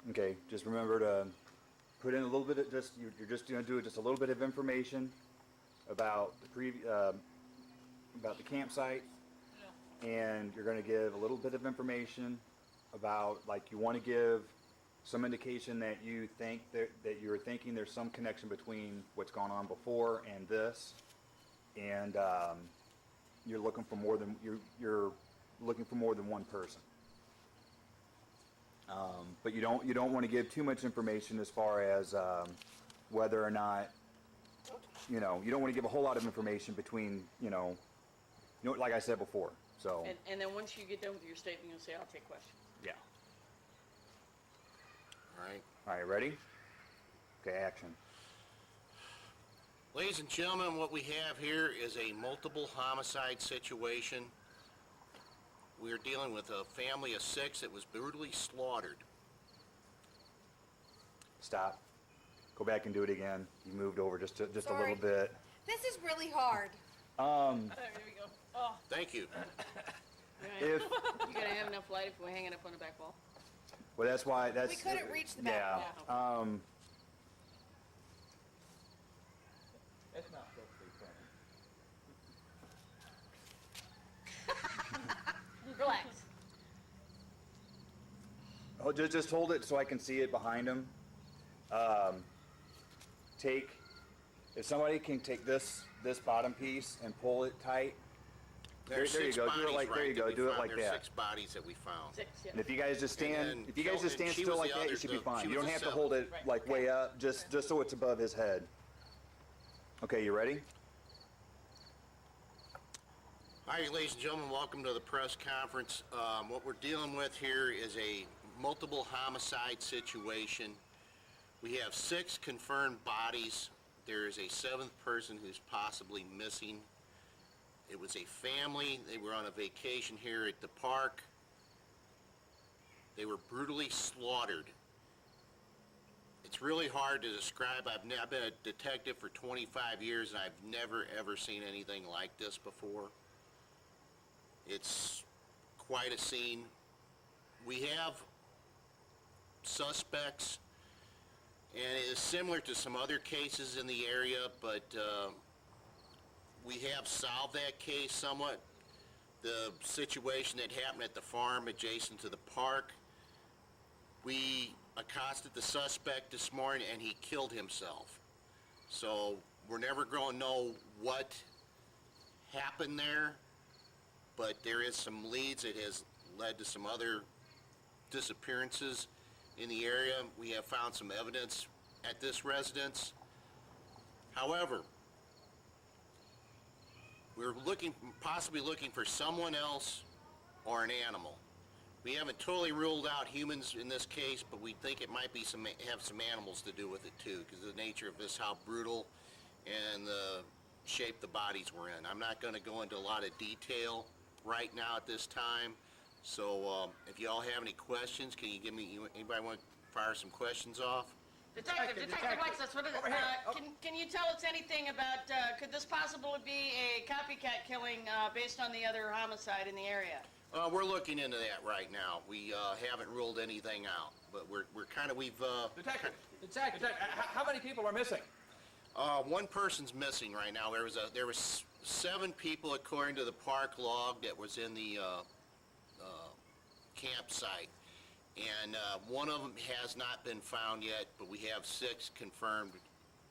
Okay, just remember to put in a little bit of just, you're just going to do just a little bit of information about about the campsite, and you're going to give a little bit of information about, like, you want to give some indication that you think that you're thinking there's some connection between what's gone on before and this, and you're looking for more than you're looking for more than one person. But you don't want to give too much information as far as whether or not, you don't want to give a whole lot of information between, like I said before. So. And then once you get done with your statement, you'll say, "I'll take questions." Yeah. All right. All right, ready? Okay, action. Ladies and gentlemen, what we have here is a multiple homicide situation. We are dealing with a family of 6 that was brutally slaughtered. Stop. Go back and do it again. You moved over just a Sorry. little bit. This is really hard. There we go. Oh, Thank you. If you gotta have enough light if we're hanging up on the back wall. well, that's why We couldn't reach the back yeah. wall. That's not supposed to be funny. Relax. Oh, just hold it so I can see it behind him. If somebody can take this bottom piece and pull it tight. There you go. Do it like there you go. Do it like There's that. 6 bodies that we found. 6, yeah. And if you guys just stand, And then still like that, you should be fine. You don't have to hold it Right. like way up, just so it's above his head. Okay, you ready? All right, ladies and gentlemen, welcome to the press conference. What we're dealing with here is a multiple homicide situation. We have 6 confirmed bodies. There is a 7th person who's possibly missing. It was a family. They were on a vacation here at the park. They were brutally slaughtered. It's really hard to describe. I've been a detective for 25 years, and I've never, ever seen anything like this before. It's quite a scene. We have suspects, and it is similar to some other cases in the area, but we have solved that case somewhat. The situation that happened at the farm adjacent to the park, we accosted the suspect this morning and he killed himself. So we're never going to know what happened there, but there is some leads that has led to some other disappearances in the area. We have found some evidence at this residence. However, we're possibly looking for someone else or an animal. We haven't totally ruled out humans in this case, but we think it might be have some animals to do with it too, because of the nature of this, how brutal and the shape the bodies were in. I'm not going to go into a lot of detail right now at this time. So if you all have any questions, can you give me, anybody want to fire some questions off? Detective Lexus, what is it? Can you tell us anything about, could this possibly be a copycat killing based on the other homicide in the area? We're looking into that right now. We haven't ruled anything out, but we've... Detective, how many people are missing? One person's missing right now. There was 7 people, according to the park log, that was in the campsite. And one of them has not been found yet, but we have 6 confirmed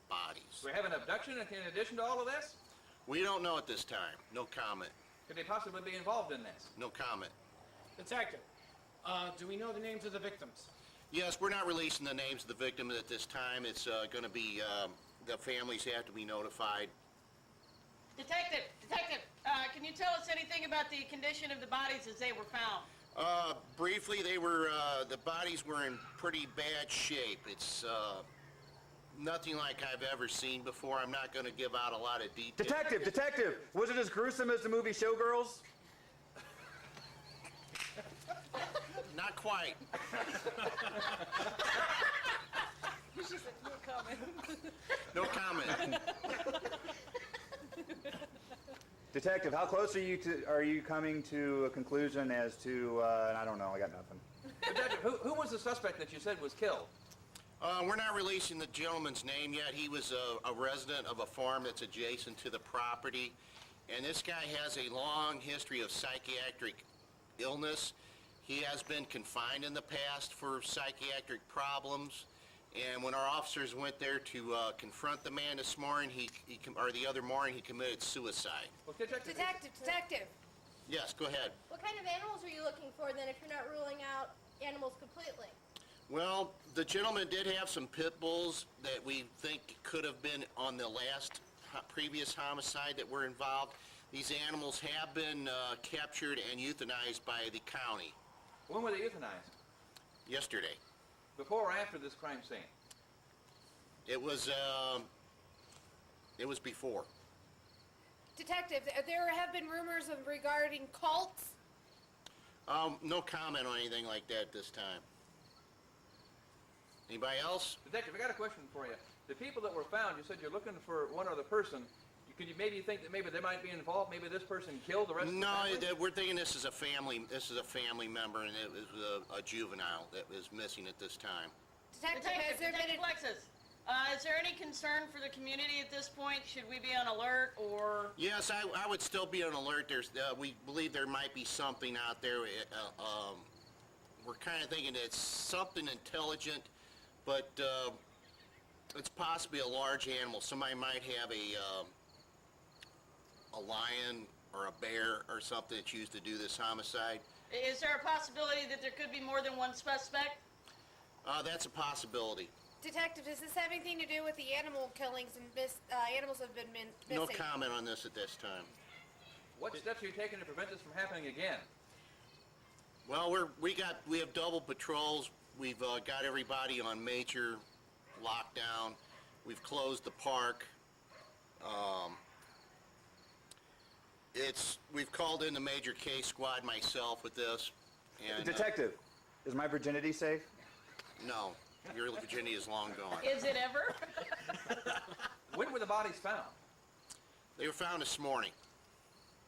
bodies. Do we have an abduction in addition to all of this? We don't know at this time. No comment. Could they possibly be involved in this? No comment. Detective, do we know the names of the victims? Yes, we're not releasing the names of the victims at this time. It's going to be, the families have to be notified. Detective, can you tell us anything about the condition of the bodies as they were found? Briefly, the bodies were in pretty bad shape. It's nothing like I've ever seen before. I'm not going to give out a lot of details. Detective, was it as gruesome as the movie Showgirls? Not quite. She said, no comment. No comment. Detective, how close are you coming to a conclusion as to, I don't know, I got nothing. Detective, who was the suspect that you said was killed? We're not releasing the gentleman's name yet. He was a resident of a farm that's adjacent to the property. And this guy has a long history of psychiatric illness. He has been confined in the past for psychiatric problems. And when our officers went there to confront the man this morning, or the other morning, he committed suicide. Well, Detective. Detective. Yes, go ahead. What kind of animals are you looking for then if you're not ruling out animals completely? Well, the gentleman did have some pit bulls that we think could have been on the previous homicide that were involved. These animals have been captured and euthanized by the county When were they euthanized? yesterday. Before or after this crime scene? It was before. Detective, there have been rumors of regarding cults. No comment on anything like that this time. Anybody else? Detective, I got a question for you. The people that were found, you said you're looking for one other person. Could you maybe think that maybe they might be involved? Maybe this person killed the rest of the No, family? we're thinking this is a family. This is a family member, and it was a juvenile that was missing at this time. Detective, has there been Detective Lexus, is there any concern for the community at this point? Should we be on alert, or? Yes, I would still be on alert. We believe there might be something out there. We're kind of thinking it's something intelligent, but it's possibly a large animal. Somebody might have a lion or a bear or something that's used to do this homicide. Is there a possibility that there could be more than one suspect? That's a possibility. Detective, does this have anything to do with the animal killings and animals have been missing? No comment on this at this time. What steps are you taking to prevent this from happening again? Well, we have double patrols. We've got everybody on major lockdown. We've closed the park. We've called in the major case squad myself with this. And, Detective, is my virginity safe? No, your virginity is long gone. Is it ever? When were the bodies found? They were found this morning.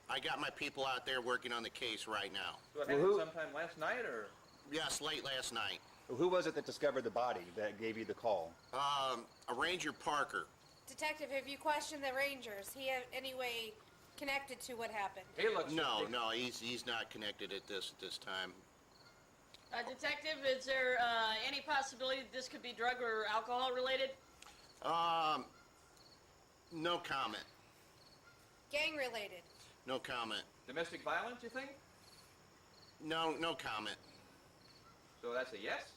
I got my people out there working on the case right now. So it happened who- sometime last night, or? Yes, late last night. Who was it that discovered the body that gave you the call? A Ranger Parker. Detective, have you questioned the rangers? He have any way connected to what happened? He looks... No, he's not connected at this time. Detective, is there any possibility that this could be drug or alcohol related? No comment. Gang related. No comment. Domestic violence, you think? No comment. So that's a yes?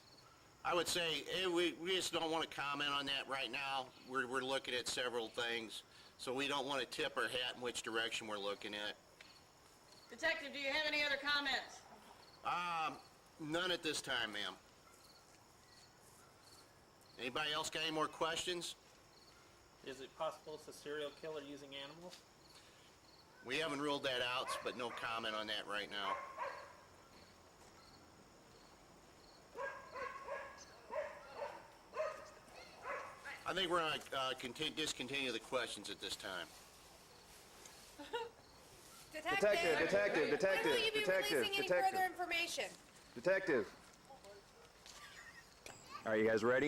I would say we just don't want to comment on that right now. We're looking at several things, so we don't want to tip our hat in which direction we're looking at. Detective, do you have any other comments? None at this time, ma'am. Anybody else got any more questions? Is it possible it's a serial killer using animals? We haven't ruled that out, but no comment on that right now. I think we're going to discontinue the questions at this time. Detective, when will you be Detective, releasing any detective. further information? Detective. Are you guys ready?